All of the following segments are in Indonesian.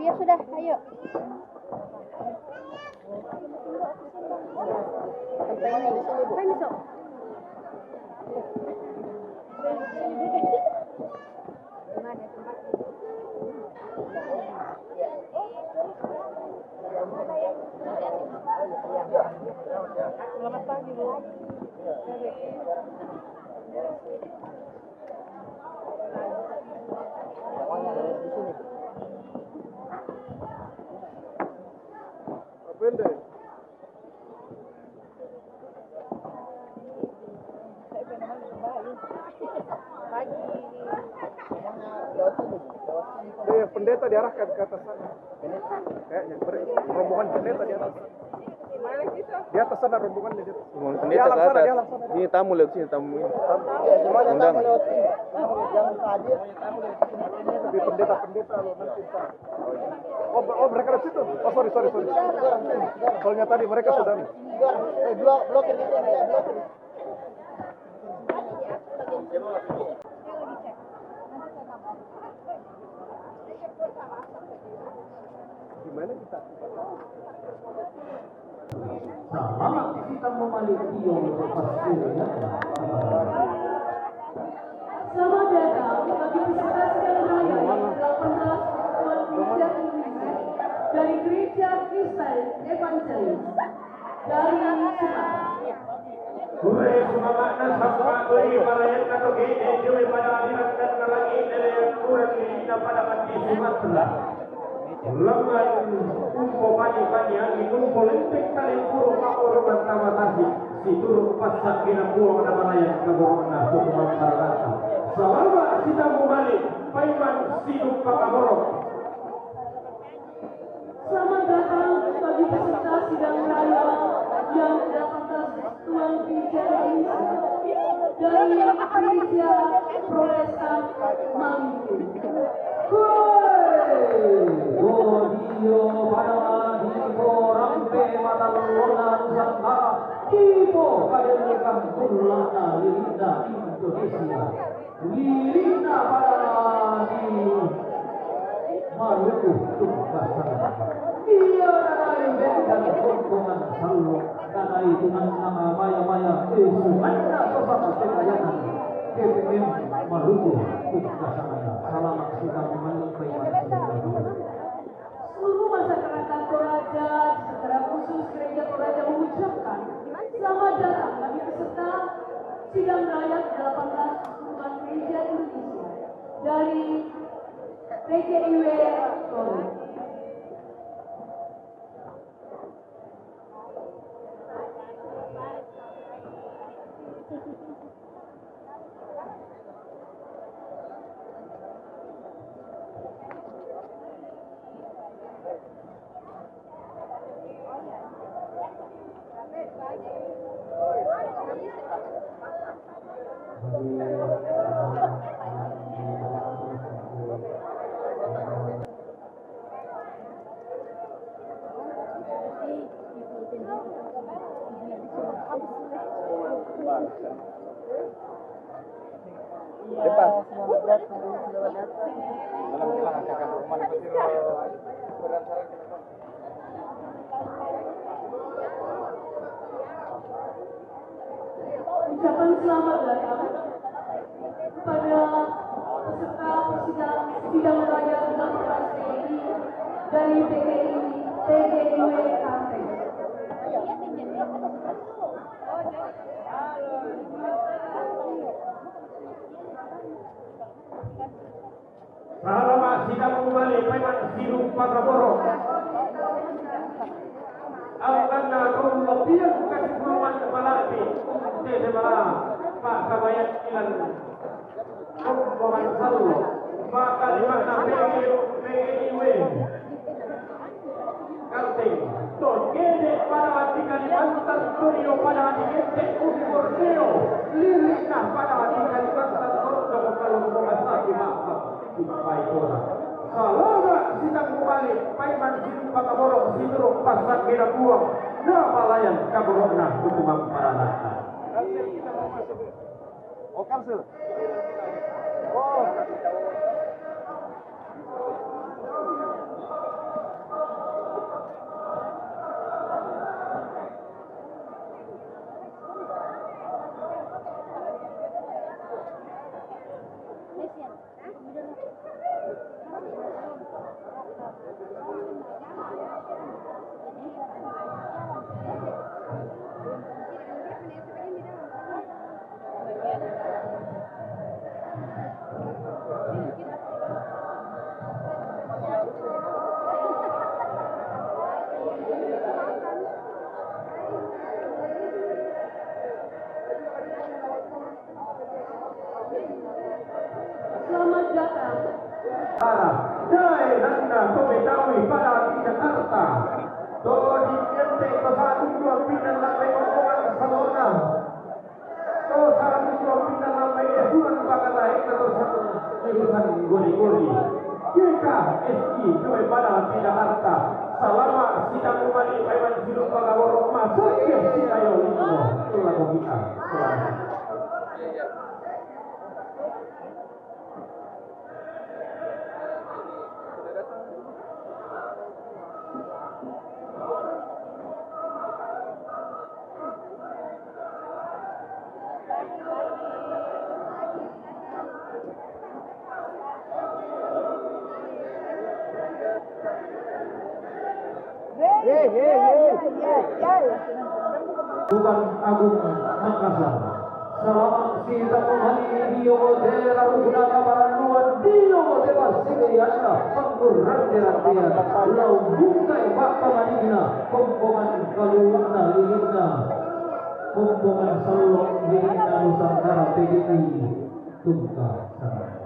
Biar sudah, ayo. Sampai ini, Sok. Selamat pagi, Bu. Pendeta diarahkan ke atas sana. Kayaknya rombongan pendeta di atas. Di atas sana rombongannya di atas. Rombongan pendeta ke atas. Ini tamu lewat sini, tamu ini. Undang. Jangan hadir. Tapi pendeta lo nanti. Oh mereka di situ. Oh sorry. Soalnya tadi mereka sudah. Blokir itu ya, blokir. Gimana kita? Sama kita memiliki pasirnya. Selamat datang bagi peserta sekalian raya yang 18 Tuan Gereja Indonesia dari Gereja Kristen Evangelis dari Sumatera. Hore sumamana sampa beri malayan atau gede juli pada aliran dan lagi dari kurang ini pada mati Sumatera. Lemban umpo pagi yang inumpo lentik kali kurung makor bantama tasi si turun pasak kina buang na malayan kaborona hukuman tarata. Selama kita kembali paiman siduk pakaborok. Selamat datang bagi peserta sidang raya yang 18 Tuan Gereja Indonesia dari Gereja Protestan Maluku. Godio pada hipo rampe mata lona Nusantara hipo kaderekan kulana lirina Indonesia lirina pada di Maluku Tumbasana dia nanai dan hubungan selalu nanai dengan nama maya sumanna sosok kekayanan KPM Maluku Tumbasana salam kita memiliki Seluruh masyarakat Toraja, secara khusus Gereja Toraja mengucapkan selamat datang bagi peserta sidang raya 18 Tuan Gereja Indonesia dari PGIW Toraja. Depan. Selamat datang. Dalam kita akan rumah Ucapan selamat datang kepada peserta sidang raya 18 TNI dari PGIW Kalteng. Selama sidang kembali paiman siduk pakaboro. Alkanna kaum lebihan kasih kemauan malati. Tete malam Pak Kabayat Kompoman Sallo maka di mana PIW Kalteng Togede pada hati Kalimantan Turio pada hati Gete Ubi Borneo Lirikna pada hati Kalimantan Toro kalau mengasah maka dipakai orang Salama sidang kembali Paiman Siru Pakaborok Siru Pasar Kira Buang Nama layan Kaborokna Hukuman Paranata Kalsel kita mau masuk. Oh, Kalsel. Oh. Selamat datang. Jai Nanda Pemetawi pada di Jakarta. Dodi Yente ke 1 2 pindah lambai omongan Salona. To 1 2 pindah lambai Esuran Bakala Eka to 1 jurusan goli-goli. Kita SI Joy pada di Jakarta. Selama sidang kembali Paiman Siru Pakaborok masuk ke Sinayo Lino. Itulah kita. Selamat. Bukan Agung Makassar. Selamat siang kembali Dio Dera Ruguna Baranduan Dio Dera Sigayana Pangguran Dera Tia Lau Bungkai Pak Pamanina Kompongan Kaluna Lilina Kompongan Salok Lilina Nusantara PDI Tungka Sana.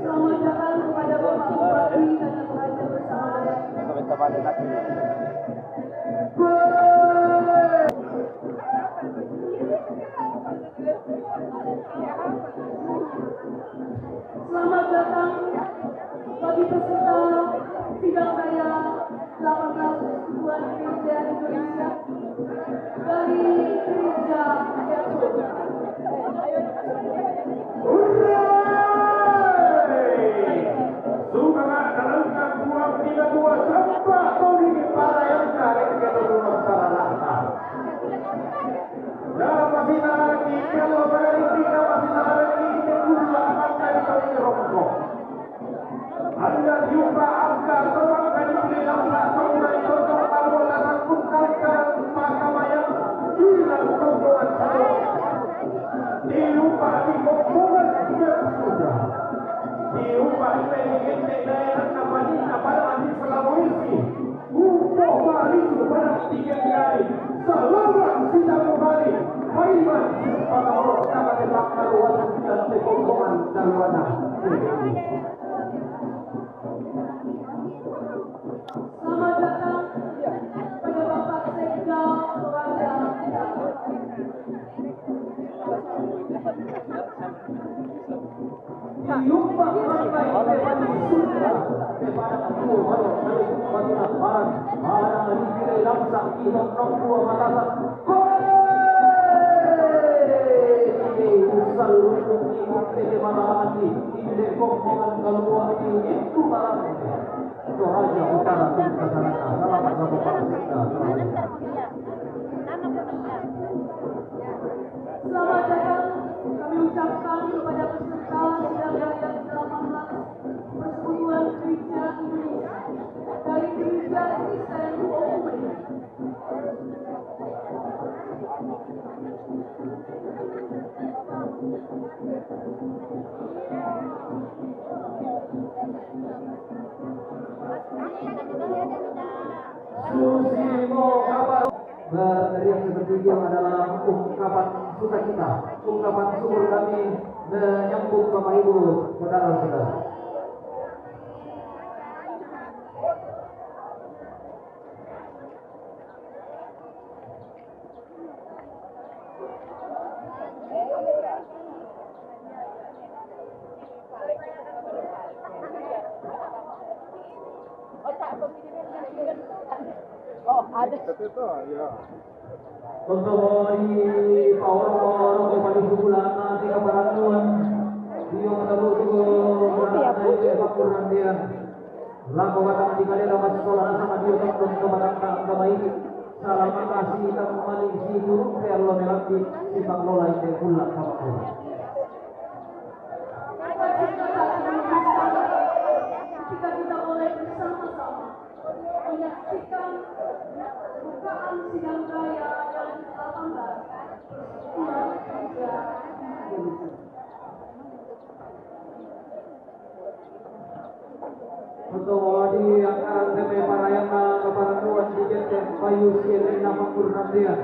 Selamat datang kepada Bapak Bupati dan Ibu Haji bersama. Selamat datang bagi peserta sidang raya 18 Tuan Gereja Indonesia dari Gereja Yakob. Suka dalamkan 232 sampah toli para yang tarik ke rumah sarana. Dalam masih lagi kalau berarti masih lagi tunggu akan dari rokok. Anda daerah Napadina pada Adi Sulawesi. Upo Bali pada tiga hari. Selamat sidang kembali. Haiman pada orang dapat dilakukan wasit dan tekompongan darwana. Selamat datang pada Bapak Sekda Toraja. Diumpah ramai Depani Sunda Depani Kutu Baru Nalik Batunan Barat Barang Dikira Lamsak Ihok Nongkua Matasan Usal Lukung Ihok Tete Malahati Inde Kompongan Kalua Itu Barang Toraja Utara Kesarana Selamat sama Bapak Sekda. Selamat datang kami ucapkan kepada peserta sidang raya ke-18 Persekutuan Gereja Indonesia dari Gereja Kristen Umum. Susimo kabar berteriak seperti itu adalah ungkapan sukacita, ungkapan syukur kami menyambut Bapak Ibu, saudara-saudara. Itu ya. Untuk di Paolo kembali sebulan nanti kebarantuan dia menabur berada faktor nantian lagu kata di kali dapat sekolah sama dia untuk kebarantuan agama ini salam kasih kita kembali si burung perlo melati si paklola itu pulang sama kita boleh bersama-sama menyaksikan bukaan sidang raya yang ke-18 Persekutuan Gereja Indonesia. Untuk wadi yang akan demi parayana keparantuan di Jenteng Bayu Sirina Pangurnandian.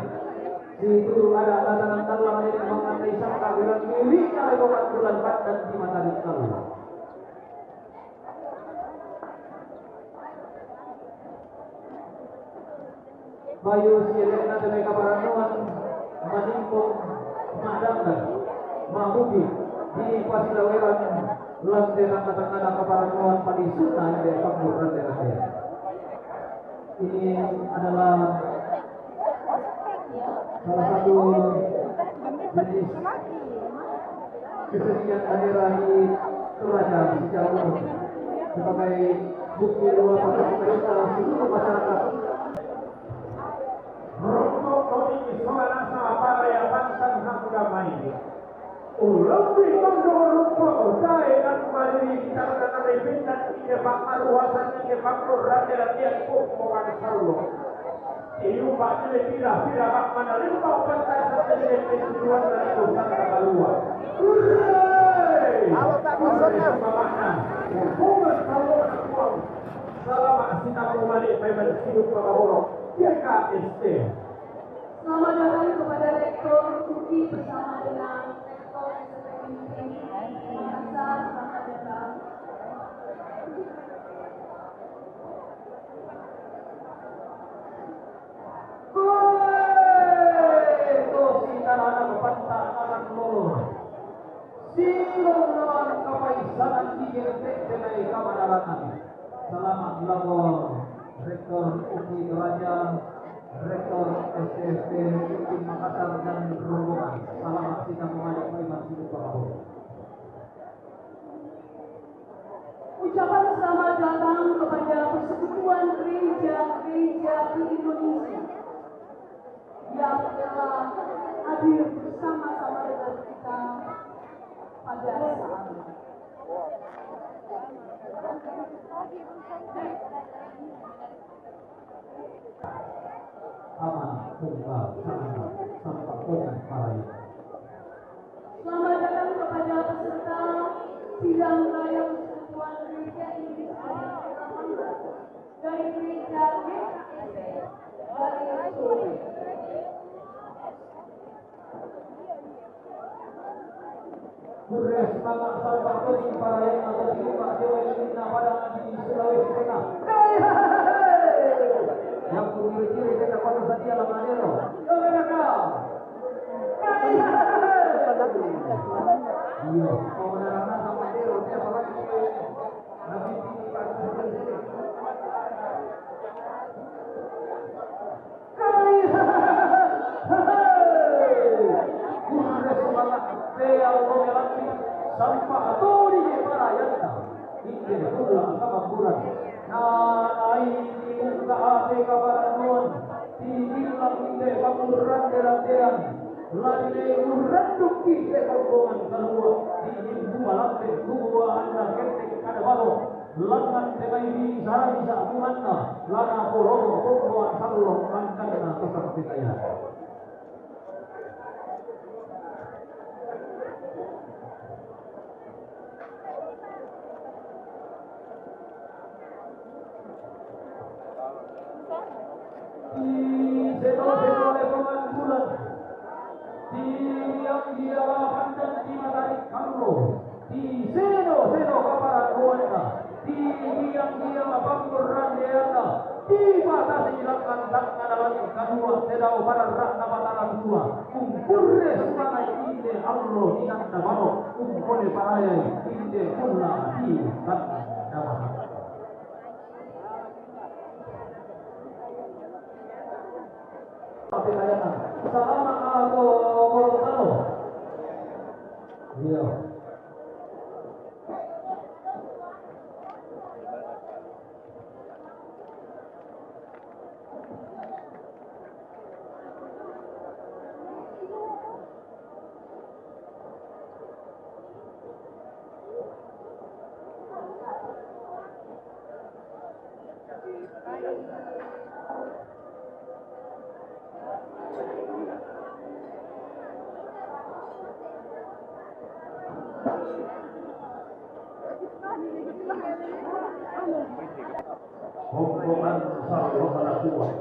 Di itu ada tatanan talang dari mengenai sangka bilang miliknya lewat bulan dan di mata dikau. Bayu Sirena demi keparantuan Manimpung Madanggan Mahubi di Pasilaweran Lanteran Katangana keparantuan Padi Sultan dari Panggur Rantai. Ini adalah salah satu jenis kesenian daerah di Toraja secara umum sebagai bukti bahwa partisipasi seluruh masyarakat. Rokok ini suara sama para yang bangsan hak damai. Lebih mendorong saya dan kembali kita akan repetan ini bakal wawasan ini bakal raja dan dia pun mengenai sallo. Iu bakal tidak bak mana lima pentas satu tujuan dari usaha keluar. Kalau tak bisa mana? Hubungan sallo selama kita kembali memang hidup kebahagiaan. YKST. Selamat datang kepada Rektor UKI bersama dengan Rektor SPMI Makassar. Selamat datang. Sinarana kepantan akan lolo. Silon kapaisanan di Jenteng dengan kamadaran. Selamat lapor Rektor UKI Toraja, Rektor STFP UKI Makassar dan rombongan. Selamat sidang menghadap Iman Hidup Bapak. Ucapan selamat datang kepada Persekutuan Gereja-Gereja di Indonesia yang telah hadir bersama-sama dengan kita pada saat ini. Aman, tunggal, sangat, sampai pun paraya. Selamat datang kepada peserta sidang raya Persekutuan Gereja Indonesia semangat sampai beri para yang ada di rumah Dewa Elina pada di Sulawesi Tengah. Yang ciri-ciri kita pada saja lah Manero. Iya, mau menerangkan sama Manero siapa lagi? Nanti sampah tori para yanta ini pulang kababuran nah ini muka ate kabaran tigilang ide kaburan derang lande uranduk ide kaburan kalua ini dua lantai dua anda ketek kada balo langan temai di sana bisa bumanna lana porogo pokok sallo mangkana tetap pitaya. Sama atau Gorontalo? Iya. Hubungan salvo pada kuat.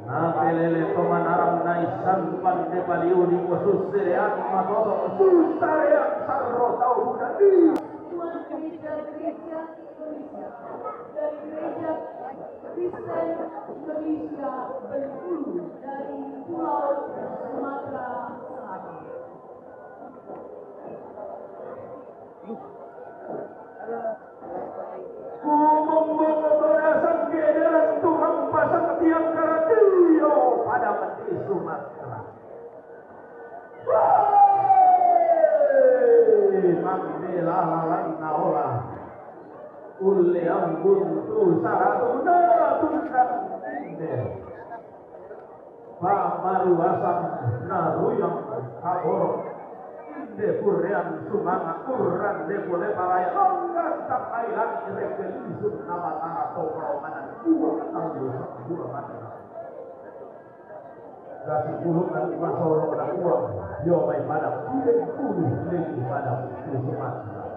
Napelele pemanarang naisan pande paliuni khusus seriat matoto susaya sarro tau budak di. Tuan gereja-gereja Indonesia dari gereja Kristen Indonesia Bengkulu dari Pulau Sumatera Selatan. Membawa sanggeran Tuhan pasang tiang karatio pada mati Sumatera. Mandela lalang naola ule ambun tu saratu na tungkang inde pamaru asam naruyang kaboro inde purrean sumanga kurran de boleh palaya longgar tak ailan irekelisum nama tanah tokro manan dua mana kasih puluhan masoro na uang yo may padam tidak puluh lagi padam di Sumatera.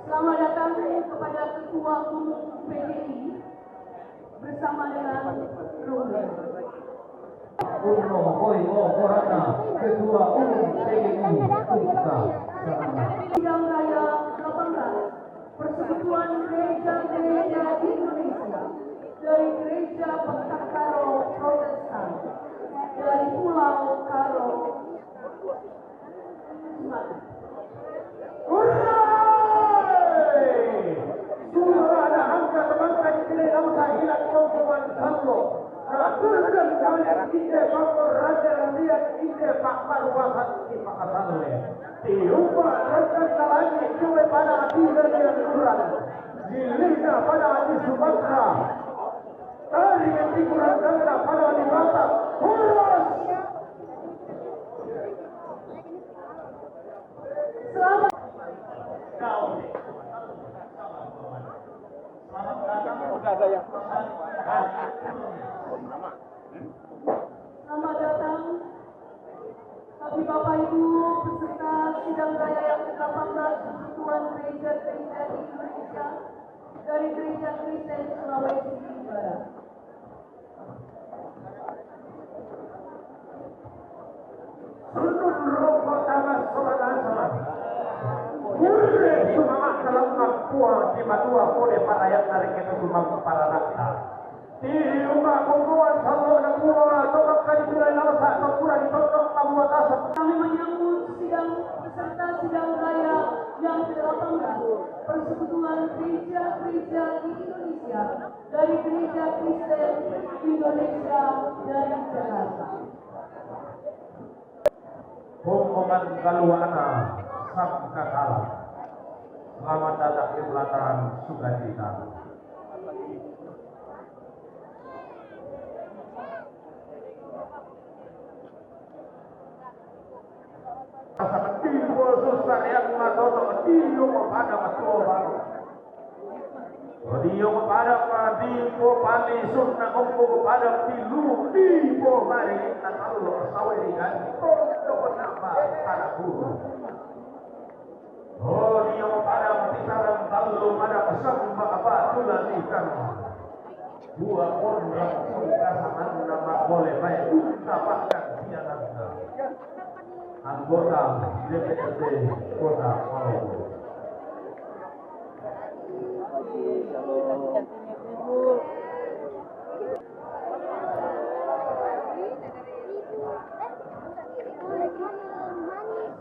Selamat datang kepada Ketua Umum PDI bersama dengan Rumi. Uno Koi Korana Ketua Umum PDI Pusat. Sidang Raya 18 Persekutuan Gereja-Gereja Indonesia dari Gereja Pentaktaro Protestan dari Pulau dia Pak Marwasan di Pak Asalwe. Tiupa rekan lagi cuma pada hati dan kurang. Jilina pada hati Sumatera. Tari yang dikurang negara pada hati Batak. Puas. Selamat. Selamat datang bagi Bapak Ibu peserta sidang raya yang ke-18 Persekutuan Gereja-Gereja di Indonesia dari Gereja Kristen Sulawesi Barat. Sundun rokok tamas sobat-sobat. Murre sumamak dalam mampuan di madua kode para yang tarik itu sumang para raksa. Di rumah kumpulan sallo dan buah tokak kali mulai lawasa tokuran totok membuat asap. Kami menyambut peserta sidang raya yang ke-18 Persekutuan Gereja-Gereja di Indonesia dari Gereja Kristen Indonesia dari Jakarta. Hukuman kaluana sabka kalah. Selamat datang di pelataran sukacita. Masa timbul susah yang matoto dio kepada matua baru. Dio kepada padipo pali sunna ompo kepada pilu dipo mari nakallo saweri dan untuk menambah para guru. Oh dio kepada matisaran lalu pada pesamba apa tulan ikan. Dua orang sungkasan nama boleh baik dapatkan dia nanti. Anggota DPRD Kota Maluku.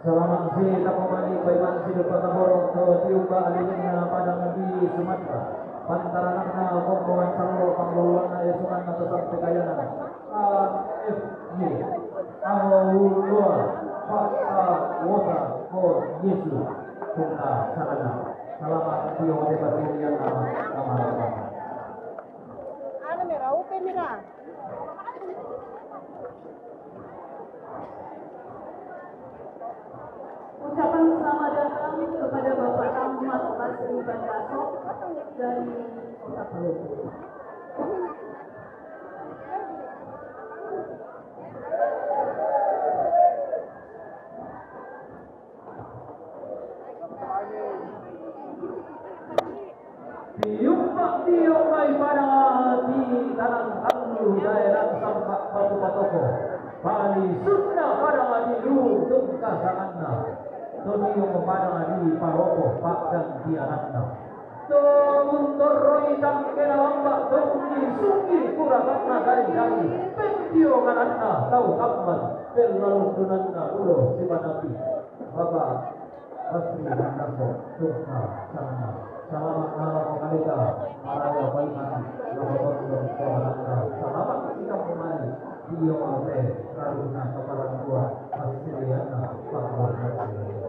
Selamat siang kembali Baiman Sido Kota Borong ke Tiuba Alilina Padang Nabi Sumatera. Pantaranakna Kompoan Sallo Panguluana Yesunan Natasan Pekayanan AFY Ahulua Fakta Wota Ko Yesu Tungka Sarana. Selamat Tiuba Debat Silian Nama. Ano mira, open mira. Ucapan selamat datang kepada Bapak Ahmad Basri Bandaso dari Kota Palu. Tiup pada di tanah Tangguh daerah Sampak Batu Batoko. Bali Sunda pada di Lu Tungka Sanganna. Toniyo kepada di Paropo Pak dan Diananda. Tuntoroi tangkena lambak Tungki Sungi Kurakatna dari Pentio Kananda Tau Kapman Pelalu Dunanda Ulo Simanaki Bapak Basri Bandaso Tungka Sanganna. Selamat malam Kalita Maraya Baiman Laboratorium Kewananda. Selamat kita kembali Dio Ape Karuna Kepala Dua Asiliana Pak Warnasi.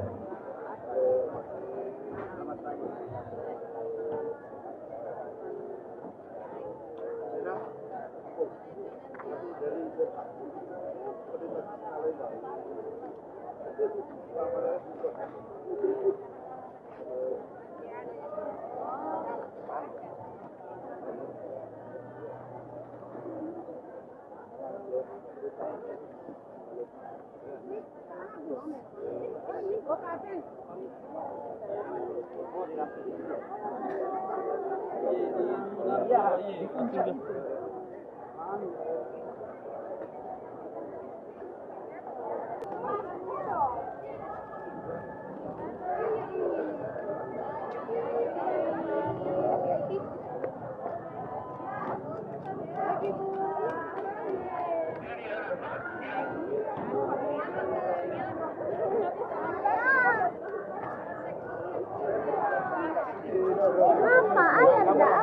Apa? Ayah enggak?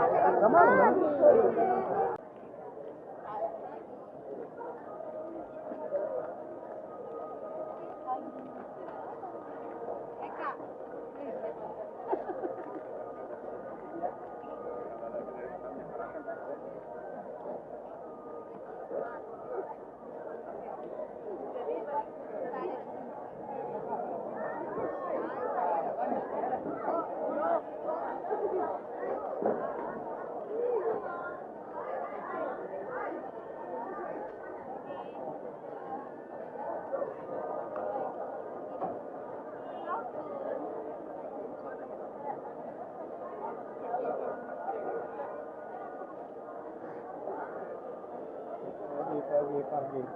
Email.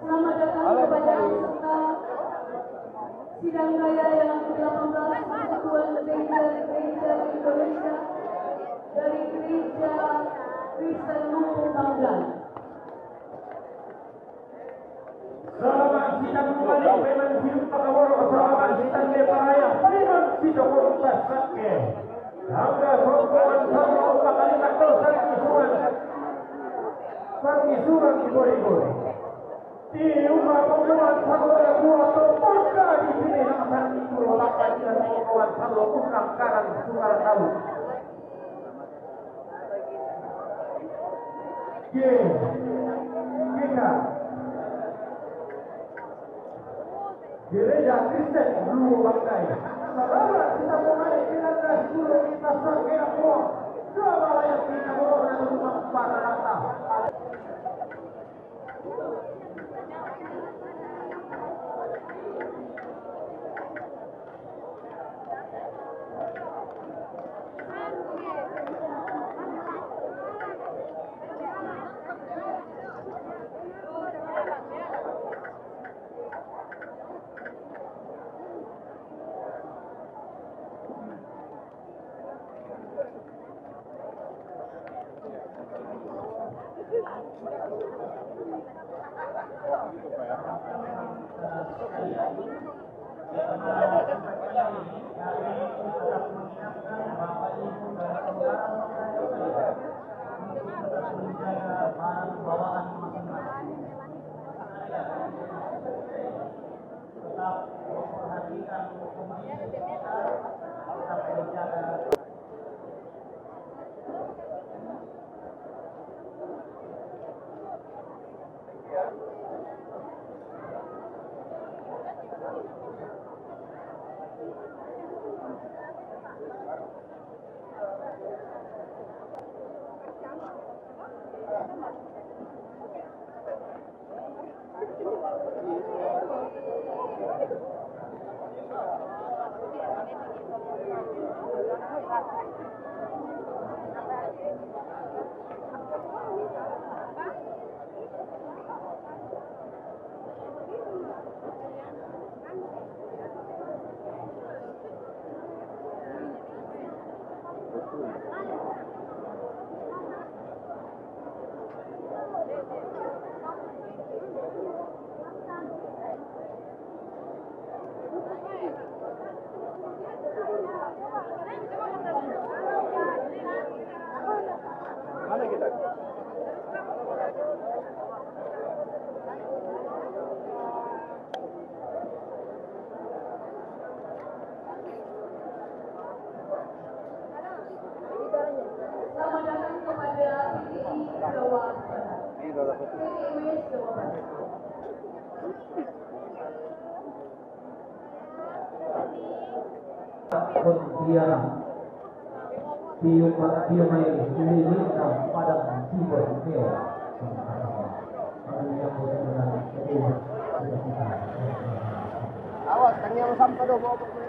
Selamat datang kepada peserta sidang raya yang ke-18 Persatuan Gereja Indonesia dari Gereja Kristen Luwu Banggan. Selamat sidang kembali Pemen Sidang Pakaworo. Selamat sidang Leparaya Pemen Sidang Koruptas Satke. Angga rombongan sama opa kalimat dosa Pangisuran Igor-Igor. Di rumah pembuat saudara buah topoka di sini langsung itu lapan dan pembuat saudara ukang karang sungai tahu. Kita Gereja Kristen Luwu Banggai. Saudara kita mulai dengan dulu kita sampai apa? Dua malam kita berada di rumah para rata. Mana kita? Selamat datang kepada PTI Jawa Barat. PTI Jawa Barat. Pontianak Piumai Lilita Padang Timur Neo. Awas, tanya lo sampai do bawa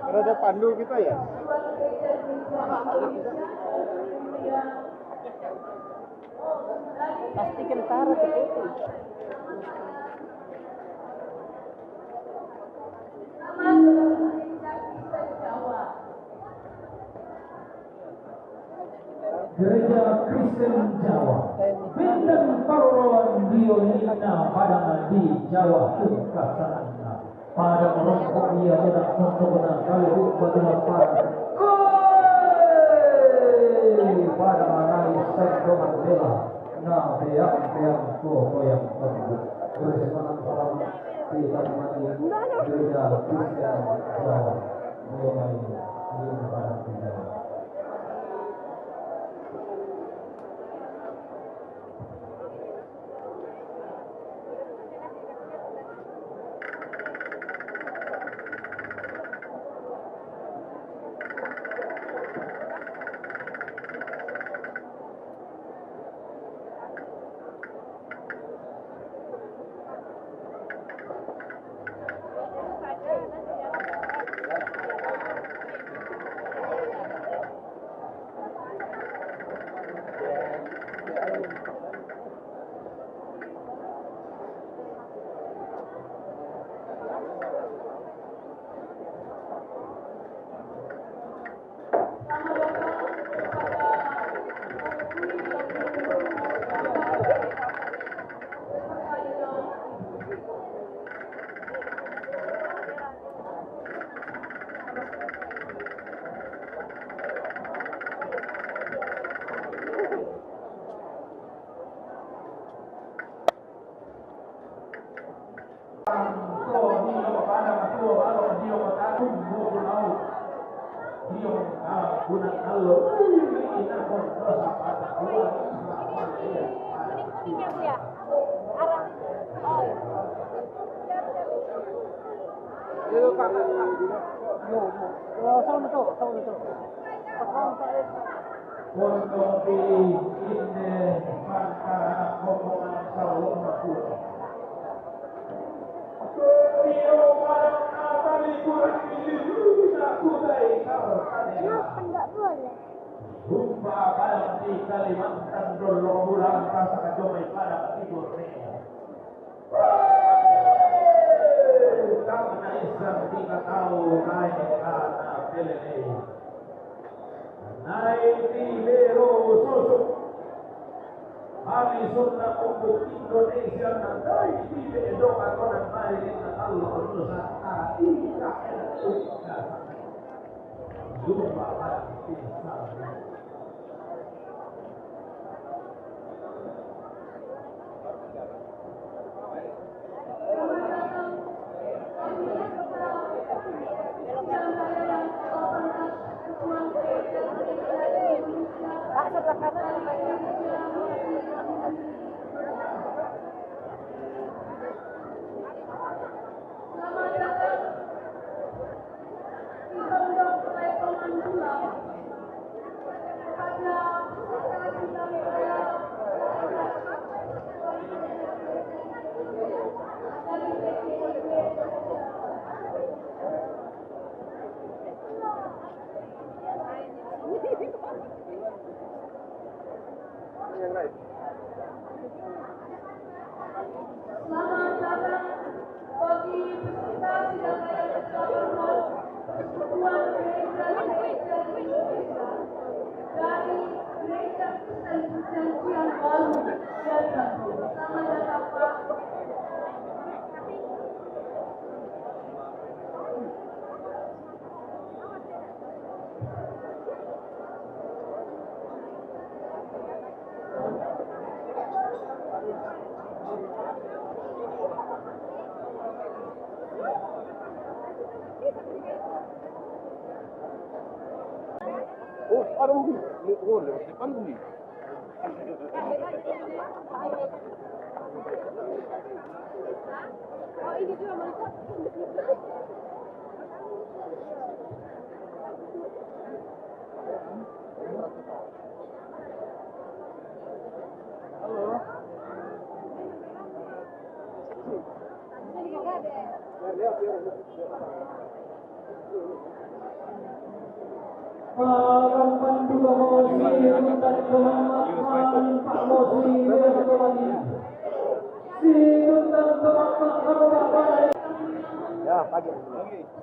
Rada pandu kita ya. Pasti kentara itu. Gereja Kristen Jawa, Bintang Paruan Dionina pada di Jawa Tengkasana, pada merokok dia tidak mengenal kali batu para, pada menangis sektor bela, nah yang tua yang terbuka, bersama salam kita mati gereja Kristen Jawa, mulai ini pada Jawa. Jumpa pada di Kalimantan Dolong Bulan Kasa Jomai pada tidur karena Islam 3 tahun naik karena pelene naik di Bero Susuk Hari Sunnah untuk Indonesia naik di Bero Akonan Mari Allah Nusantara tidak enak jumpa pada Islam. Selamat datang bagi peserta sidang raya ke-18 Persekutuan Gereja Indonesia dari Gereja Kristen Perjanjian Baru Jateng. Selamat datang Pak. Oh, aduh, lewat depan nih. Oh, ini juga melihat. Halo. Ini enggak ada. Lihat. Malam panduga mosi dan teman Pak Mosi lagi. Sinun dan teman Pak Ya, pagi. Terima kasih.